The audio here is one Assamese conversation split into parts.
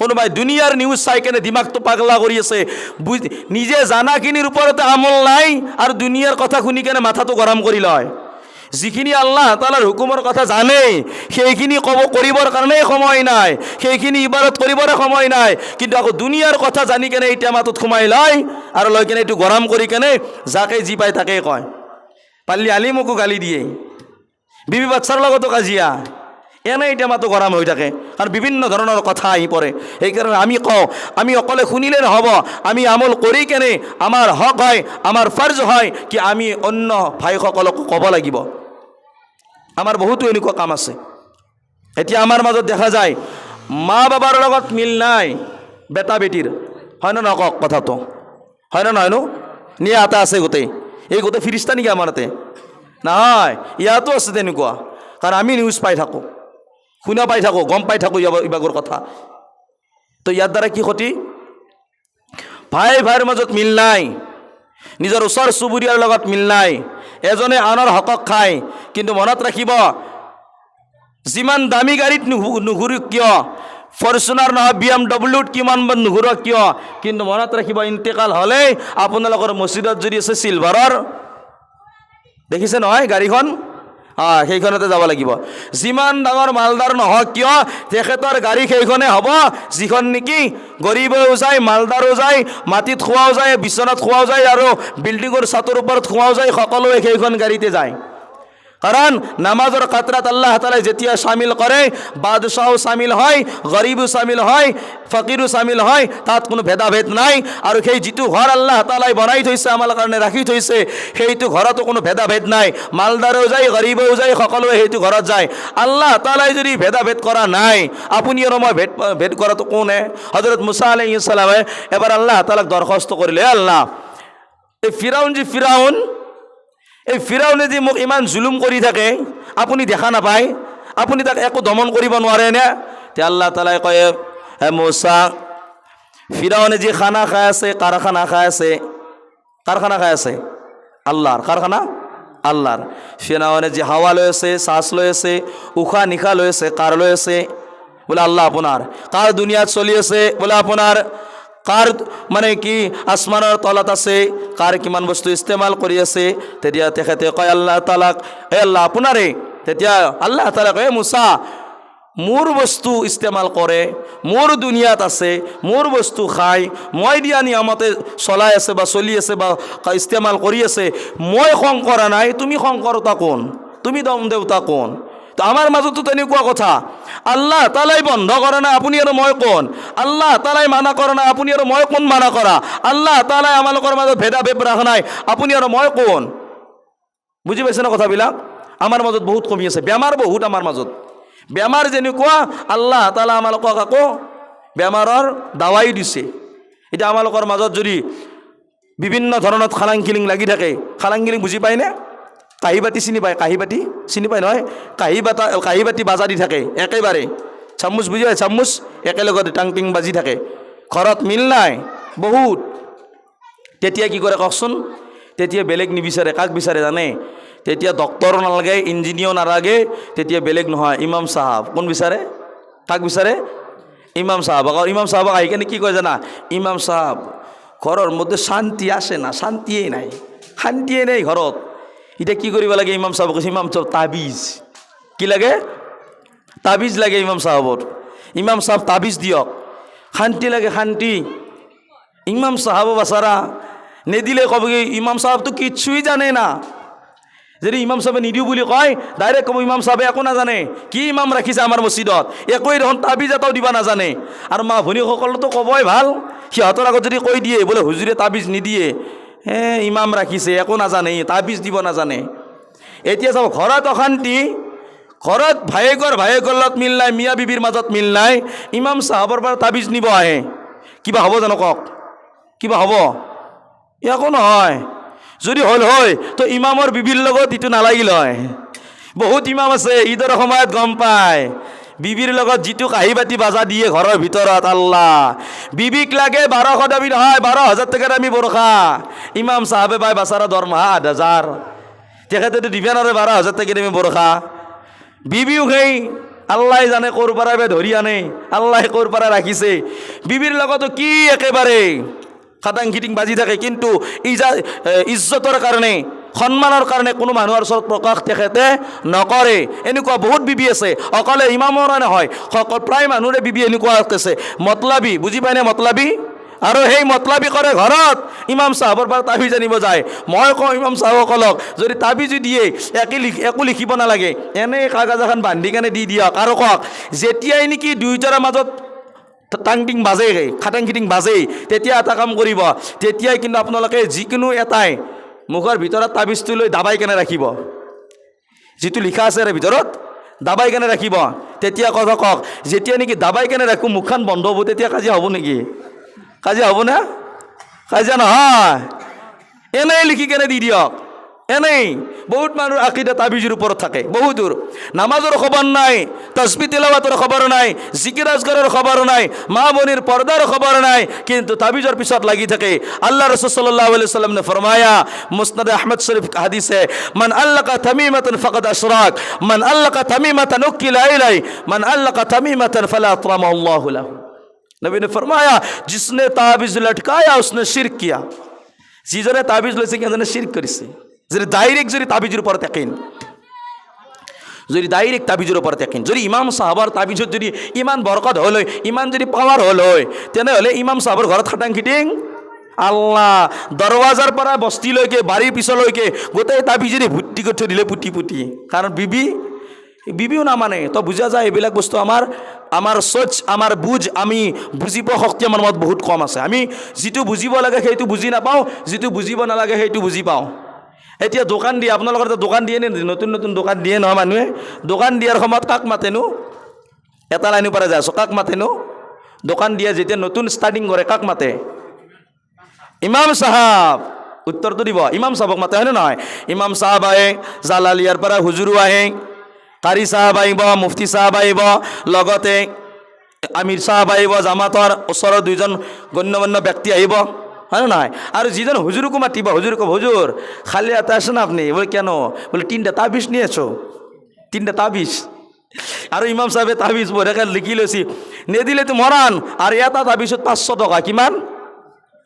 কোনোবাই দুনিয়াৰ নিউজ চাই কেনে দিমাগটো পাগলা কৰি আছে, নিজে জানাখিনিৰ ওপৰতে আমল নাই আৰু দুনিয়াৰ কথা শুনি কেনে মাথাটো গৰম কৰি লয়। যিখিনি আল্লাহ তাআলাৰ হুকুমৰ কথা জানে সেইখিনি কৰিবৰ কাৰণে সময় নাই, সেইখিনি ইবাদত কৰিবৰে সময় নাই, কিন্তু আকৌ দুনিয়াৰ কথা জানি কেনে এতিয়া মাথাত সোমাই লয় আৰু লৈ কেনে এইটো গৰম কৰি কেনে যাকে যি পায় তাকেই কয়। পাল্লি আলিমকো গালি দিয়ে, বিবি বাচ্চাৰ লগতো কাজিয়া, এনেই এতিয়া মাতো গৰম হৈ থাকে কাৰণ বিভিন্ন ধৰণৰ কথা আহি পৰে। সেইকাৰণে আমি কওঁ, আমি অকলে শুনিলে নহ'ব, আমি আমল কৰি কেনে আমাৰ হক হয়, আমাৰ ফৰ্জ হয় কি আমি অন্য ভাইসকলকো ক'ব লাগিব। আমাৰ বহুতো এনেকুৱা কাম আছে। এতিয়া আমাৰ মাজত দেখা যায় মা বাবাৰ লগত মিল নাই বেটা বেটিৰ, হয় না নকওক কথাটো, হয় না নহয় নো? নিয়ে আটা আছে গোটেই, এই গোটেই ফিৰিস্তা নেকি আমাৰ তাতে? নহয়, ইয়াতো আছে তেনেকুৱা, কাৰণ আমি নিউজ পাই থাকোঁ, শুনা পাই থাকোঁ, গম পাই থাকোঁ ইবাগৰ কথা। তো ইয়াৰ দ্বাৰা কি ক্ষতি? ভাই ভাইৰ মাজত মিল নাই, নিজৰ ওচৰ চুবুৰীয়াৰ লগত মিল নাই, এজনে আনৰ হকক খায়। কিন্তু মনত ৰাখিব, যিমান দামী গাড়ীত নুঘূৰক কিয়, ফৰ্চুনাৰ নহয় BMW কিমান মান নুঘূৰক কিয়, কিন্তু মনত ৰাখিব ইন্তেকাল হ'লেই আপোনালোকৰ মছজিদত যদি আছে চিলভাৰৰ, দেখিছে নহয় গাড়ীখন, সেইখনতে যাব লাগিব। যিমান ডাঙৰ মালদাৰ নহওক কিয় তেখেতৰ গাড়ী সেইখনে হ'ব যিখন নেকি গৰীবেও যায়, মালদাৰো যায়, মাটিত খোৱাও যায়, বিচনাত খোৱাও যায় আৰু বিল্ডিঙৰ ছাতৰ ওপৰত খোৱাও যায়, সকলোৱে সেইখন গাড়ীতে যায়। কাৰণ নামাজৰ কাতৰাত আল্লাহ তাআলাই যেতিয়া শামিল কৰে, বাদশাহও শামিল হয়, গৰীবো শামিল হয়, ফকীৰো শামিল হয়, তাত কোনো ভেদাভেদ নাই। আৰু সেই যিটো ঘৰ আল্লাহ তাআলাই বনাই থৈছে আমাৰ কাৰণে ৰাখি থৈছে, সেইটো ঘৰতো কোনো ভেদাভেদ নাই, মালদাৰেও যায়, গৰীবেও যায়, সকলোৱে সেইটো ঘৰত যায়। আল্লাহ তাআলাই যদি ভেদাভেদ কৰা নাই, আপুনি আৰু মই ভেদ কৰাটো কোনে? হযৰত মুসা আলাইহিস সালামে এবাৰ আল্লাহ তাআলাক দৰখাস্ত কৰিলে, আল্লাহ এই ফিৰাউন এই ফিৰাউনে যে মোক ইমান জুলুম কৰি থাকে আপুনি দেখা নাপায়, আপুনি তাক একো দমন কৰিব নোৱাৰেনে? তে আল্লাহ তাআলাই কয়, হে মুসা, ফিৰাউনে যে খানা খাই আছে, কাৰখানা খাই আছে, কাৰখানা খাই আছে আল্লাহৰ, কাৰখানা আল্লাহৰ। ফিৰাউনে যে হাৱা লৈ আছে, শ্বাস লৈ আছে, উশাহ নিশাহ লৈ আছে, কাৰ লৈ আছে? বোলে আল্লাহ আপোনাৰ। কাৰ দুনিয়াত চলি আছে? বোলে আপোনাৰ। কাৰ মানে কি আসমানৰ তলত আছে, কাৰ কিমান বস্তু ইস্তেমাল কৰি আছে? তেতিয়া তেখেতে কয় আল্লাহ তাআলাক, হে আল্লাহ আপোনাৰে। তেতিয়া আল্লাহ তাআলা কয়, মুসা মোৰ বস্তু ইস্তেমাল কৰে, মোৰ দুনিয়াত আছে, মোৰ বস্তু খায়, মই দিয়া নিয়মতে চলাই আছে বা চলি আছে বা ইস্তেমাল কৰি আছে, মই খং কৰা নাই, তুমি খং কৰোতা কোন? তুমি দম দেউতা কোন? তো আমাৰ মাজতো তেনেকুৱা কথা, আল্লাহ তাআলাই বন্ধ কৰা নাই, আপুনি আৰু মই কোন? আল্লাহ তাআলাই মানা কৰা নাই, আপুনি আৰু মই কোন মানা কৰা? আল্লাহ তাআলাই আমালোকৰ মাজত ভেদাভেদ ৰাখা নাই, আপুনি আৰু মই কোন? বুজি পাইছে না কথাবিলাক? আমাৰ মাজত বহুত কমি আছে, বেমাৰ বহুত আমাৰ মাজত। বেমাৰ যেনেকুৱা আল্লাহ তাআলা আমালোকক আকৌ বেমাৰৰ দাৱাই দিছে। এতিয়া আমালোকৰ মাজত যদি বিভিন্ন ধৰণৰ খালাংকিলিং লাগি থাকে, খালাংকিলিং বুজি পায়নে? কাঁহী বাতি চিনি পায়? কাঁহী বাতি চিনি পায় নহয়? কাঁহী বাতি বাজা দি থাকে একেবাৰে, চামুচ বুজি পায়? চামুচ একেলগতে টাং টিং বাজি থাকে, ঘৰত মিল নাই বহুত। তেতিয়া কি কৰে কওকচোন? তেতিয়া বেলেগ নিবিচাৰে, কাক বিচাৰে জানে? তেতিয়া ডক্টৰ নালাগে, ইঞ্জিনিয়াৰ নালাগে, তেতিয়া বেলেগ নহয়, ইমাম চাহাব। কোন বিচাৰে? কাক বিচাৰে? ইমাম চাহাবক। আৰু ইমাম চাহাবক আহি কেনে কি কয় জানা? ইমাম চাহাব ঘৰৰ মধ্যে শান্তি আসে না, শান্তিয়ে নাই, শান্তিয়ে নাই ঘৰত। এতিয়া কি কৰিব লাগে? ইমাম চাহাব কৈছে, ইমাম চাহাব তাবিজ। কি লাগে? তাবিজ লাগে ইমাম চাহাবৰ। ইমাম চাহাব তাবিজ দিয়ক, শান্তি লাগে, শান্তি। ইমাম চাহাব বাচাৰা নিদিলে ক'ব কি ইমাম চাহাবতো কিচ্ছুই জানে না। যদি ইমাম চাহাবে নিদিওঁ বুলি কয়, ডাইৰেক্ট ক'ব ইমাম চাহাবে একো নাজানে, কি ইমাম ৰাখিছে আমাৰ মছজিদত, একোৱে দেখোন তাবিজ এটাও দিব নাজানে। আৰু মা ভনীসকলতো ক'বই ভাল, সিহঁতৰ আগত যদি কৈ দিয়ে বোলে হুজুৰে তাবিজ নিদিয়ে, ইমাম ৰাখিছে একো নাজানে, তাবিজ দিব নাজানে। এতিয়া চাব, ঘৰত অশান্তি, ঘৰত ভায়েকৰ লগত মিল নাই, মিয়া বিবিৰ মাজত মিল নাই, ইমাম চাহাবৰ পৰা তাবিজ নিব আহে, কিবা হ'ব জানো কওক? কিবা হ'ব? একো নহয়। যদি হ'ল হয় তো ইমামৰ বিবিৰ লগত ইটো নালাগিল হয়। বহুত ইমাম আছে ঈদৰ সময়ত গম পায়, বিবিৰ লগত যিটো কাঁহী বাতি বাজা দিয়ে ঘৰৰ ভিতৰত, আল্লাহ। বিবিক লাগে 1200 দামী নহয়, 12,000 টকাৰ দামী বৰষা। ইমাম চাহাবে পায় বাচাৰা দৰমহা 8,000, তেখেতেতো দিবে নোৱাৰে 12,000 টকা দামী বৰষা। বিবিও সেই আল্লাহ জানে ক'ৰ পৰা ধৰি আনে, আল্লাহ ক'ৰ পৰা ৰাখিছে। বিবিৰ লগতো কি একেবাৰে খাটাং খিটিং বাজি থাকে, কিন্তু ইজ্জতৰ কাৰণে, সন্মানৰ কাৰণে কোনো মানুহৰ ওচৰত প্ৰকাশ তেখেতে নকৰে। এনেকুৱা বহুত বিবি আছে, অকলে ইমামৰে নহয়, প্ৰায় মানুহৰে বিবি এনেকুৱা আছে মতলাবী, বুজি পায়নে মতলাবী? আৰু সেই মতলাবী কৰে ঘৰত ইমাম চাহাবৰ পৰা তাবিজ আনিব যায়। মই কওঁ ইমাম চাহাবসকলক, যদি তাবিজো দিয়ে একো লিখিব নালাগে, এনেই কাগজ এখন বান্ধি কেনে দি দিয়ক। আৰু কওক যেতিয়াই নেকি দুয়োটাৰে মাজত টাংটিং বাজে, খাটাং খিটিং বাজেই, তেতিয়া এটা কাম কৰিব, তেতিয়াই কিন্তু আপোনালোকে যিকোনো এটাই মুখৰ ভিতৰত তাবিজটো লৈ দাবাই কেনে ৰাখিব, যিটো লিখা আছে ইয়াৰ ভিতৰত দাবাই কেনে ৰাখিব। তেতিয়া কথা কওক, যেতিয়া নেকি দাবাই কেনে ৰাখোঁ মুখখন বন্ধ হ'ব, তেতিয়া কাজিয়া হ'ব নেকি? কাজিয়া হ'ব না? কাজিয়া নহয়, এনেই লিখি কেনে দি দিয়ক। এনেই বহুত মানুহৰ আকিদা তাবিজৰ ওপৰত থাকে, বহুতৰ নামাজৰ খবৰ নাই, তাসবিহ তিলাৱাতৰ খবৰ নাই, জিকিৰ আজকাৰৰ খবৰ নাই, মা ভনীৰ পৰ্দাৰ খবৰ নাই, কিন্তু তাবিজৰ পিছত লাগি থাকে। আল্লাহ ৰাসূল সাল্লাল্লাহু আলাইহি ওয়াসাল্লাম ने फरमाया, मुस्नद अहमद शरीफ हदीस है, मन अल्लका तमीमतन फकद अशराक, मन अल्लका तमीमतन उकिला इलै, मन अल्लका तमीमतन फला अतरमहु अल्लाहु लहु। नबी ने फरमाया, जिसने ताबिज लटकाया उसने शिरक किया। जिजने ताबिज লৈছে কিজনে শিরক কৰিছে। যদি ডাইরেক্ট যদি তাবিজের উপর থাকেন, যদি ডাইরেক্ট তাবিজের উপর থাকেন, যদি ইমাম সাহাবার তাবিজত যদি ইমান বরকত হল হয়, ইমান যদি পাওয়ার হল হয়, তেনেহলে ইমাম সাহাবৰ ঘৰত খাটাং খিটিং আল্লাহ দৰওয়াজাৰ পৰা বস্তিলৈকে বাড়িৰ পিছলৈকে গোটেই তাবিজেৰে ভৰ্তি কৰি থৈ দিলে পুতি পুতি। কাৰণ বিবিও নামানে, তো বুজা যায় এইবিলাক বস্তু আমাৰ সোচ, আমাৰ বুজ, আমি বুজি পোৱা শক্তি আমাৰ মনত বহুত কম আছে। আমি যিটো বুজিব লাগে সেইটো বুজি নাপাওঁ, যিটো বুজিব নালাগে সেইটো বুজি পাওঁ। এতিয়া দোকান দিয়ে, আপোনালোকৰ দোকান দিয়ে নে? নতুন নতুন দোকান দিয়ে নহয় মানুহে। দোকান দিয়াৰ সময়ত কাক মাতেনো? এটা লাইনৰ পৰা যায় আছোঁ, কাক মাতেনো? দোকান দিয়া যেতিয়া নতুন ষ্টাৰ্টিং কৰে কাক মাতে? ইমাম সাহাব। উত্তৰটো দিব, ইমাম সাহাবক মাতে, হয়নে নহয়? ইমাম সাহাব আহে, জালালিয়াৰ পৰা হুজুৰো আহে, কাৰী সাহাব আহিব, মুফতি সাহাব আহিব, লগতে আমিৰ সাহাব আহিব, জামাতৰ ওচৰৰ দুইজন গণ্যমান্য ব্যক্তি আহিব, হয় না নহয়? আৰু যিজন হুজুরকে মাতিব, হুজুর কব, হুজুর খালি হাতে আসেন আপনি? বলে কেন? বলে 3টা তাবিজ নিয়েছো, 3টা তাবিজ। আৰু ইমাম সাহেবে তাবিজ বঢ়িয়াকে লিখি লৈছি, নেদিলে তো মৰাণ। আৰু এটা তাবিজত 500 টকা। কিমান?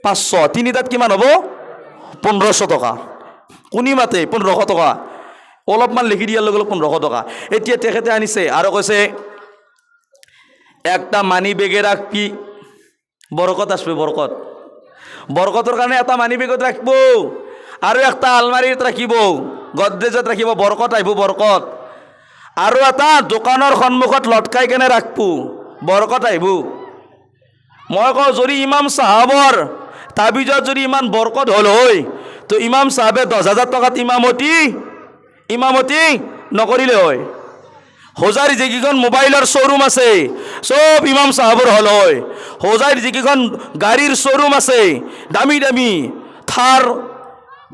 500। 3টাত কিমান হ'ব? 1500 টকা। কোনি মাতে? 1500 টকা। অলপমান লিখি দিয়াৰ লগে লগে 1500 টকা। এতিয়া তেখেতে আনিছে আৰু কৈছে একটা মানি বেগে ৰাখবি, বৰকত আসবে, বৰকত। বৰকতৰ কাৰণে এটা মানি বেগত ৰাখবো, আৰু একটা আলমাৰিত ৰাখিব, গডৰেজত ৰাখিব, বৰকত আহিব, বৰকত। আৰু এটা দোকানৰ সন্মুখত লটকাই কেনে ৰাখবো, বৰকত আহিব। মই কওঁ যদি ইমাম সাহাবৰ তাবিজত যদি ইমান বৰকত হল হয়, তো ইমাম সাহাবে 10,000 টকাত ইমামতি নকৰিলে হয়। হোজাইৰ যিকেইখন মোবাইলৰ শ্ব'ৰুম আছে চব ইমাম সাহাবৰ হল হয়। হোজাইৰ যিকেইখন গাড়ীৰ শ্ব'ৰুম আছে, দামী দামী থাৰ,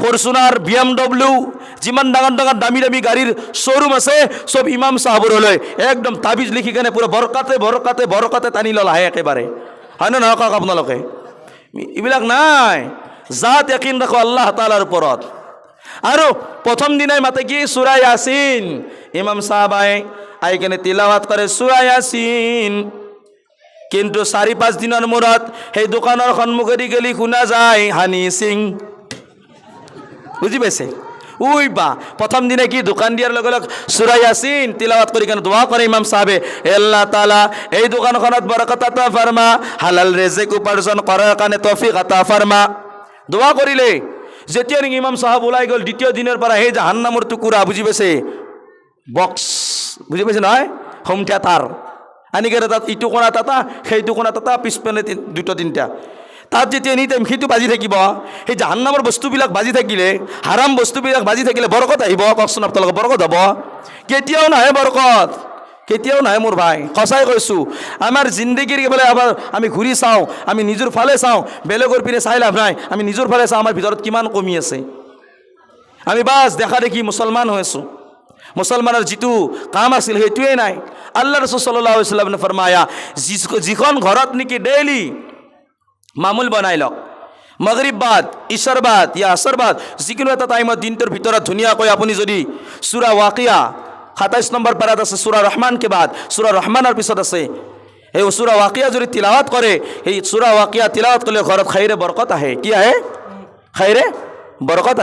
ফৰচুনাৰ, BMW, যিমান ডাঙৰ ডাঙৰ দামী দামী গাড়ীৰ শ্ব'ৰুম আছে চব ইমাম সাহাবৰ হল হয়। একদম তাবিজ লিখি কেনে পুৰা বৰকাতে বৰকাতে বৰকাতে টানি ল'ল আহে একেবাৰে, হয় নে নহয় কওক আপোনালোকে? এইবিলাক নাই। জাত ইয়াকিন ৰাখো আল্লাহ তাআলাৰ ওপৰত। আৰু প্ৰথম দিনাই মাতে কি? সূৰা ইয়াসিন। ইমাম সাহাবাই আহি কেনে তিলাওয়াত কৰে সূৰা ইয়াসিন। কিন্তু 4-5 দিনৰ মূৰত সেই দোকানৰ সন্মুখেদি গেলি শুনা যায় হানি সিং। বুজি পাইছে? উই বা প্রথম দিনে কি দোকান দিয়ার লগে লগে সূরা ইয়াসিন তিলাওয়াত কৰি কেনে দোয়া কৰে ইমাম সাহেবে, আল্লাহ তাআলা এই দোকানখনত বৰকত আতা ফৰমা, হালাল ৰিজিক উপাৰ্জন কৰাৰ কাৰণে তৌফিক আতা ফৰমা। দোয়া কৰিলে যেতিয়া নেকি ইমাম সাহেব ওলাই গ'ল, দ্বিতীয় দিনৰ পৰা সেই জাহান্নামৰ টুকুৰা, বুজি পাইছে, বক্স, বুজি পাইছে নহয়, হোম থিয়েটাৰ আনি কেনে তাত ইটো কোণা তাতা, সেইটো কোণা তাতা, পিছপিনে 2-3টা, তাত যেতিয়া এনি টাইম সেইটো বাজি থাকিব, সেই জাহান্নামৰ বস্তুবিলাক বাজি থাকিলে, হাৰাম বস্তুবিলাক বাজি থাকিলে বৰকত আহিব? কওকচোন আপোনালোকে, বৰকত হ'ব? কেতিয়াও নাহে বৰকত, কেতিয়াও নাহে মোৰ ভাই, সঁচাই কৈছোঁ। আমাৰ জিন্দগীৰ বোলে আবাৰ আমি ঘূৰি চাওঁ, আমি নিজৰ ফালে চাওঁ, বেলেগৰ পিনে চাই লাভ নাই, আমি নিজৰ ফালে চাওঁ, আমাৰ ভিতৰত কিমান কমি আছে। আমি বাছ দেখা দেখি মুছলমান হৈছোঁ, মুছলমানৰ যিটো কাম আছিল সেইটোৱে নাই। আল্লাহ ৰাসূল সাল্লাল্লাহু আলাইহি ওয়াসাল্লামে ফৰমায়া, যিখন ঘৰত নেকি ডেইলি মামুল বনাই লওক, মাগৰিব বাদ, ইশাৰ বাদ, ইয়া আসৰ বাদ, যিকোনো এটা টাইমত দিনটোৰ ভিতৰত ধুনীয়াকৈ আপুনি যদি সূৰা ওয়াকিয়া 27 নম্বৰ পাৰাত আছে সূৰা ৰহমান কে বাদ সূৰা ৰহমানৰ পিছত আছে এই সূৰা ৱাকিয়া যদি তিলাওয়াত কৰে এই সূৰা ৱাকিয়া তিলাওয়াত কৰিলে ঘৰত খাইৰে বৰকত আহে কি আহে খাইৰে বৰকত আহে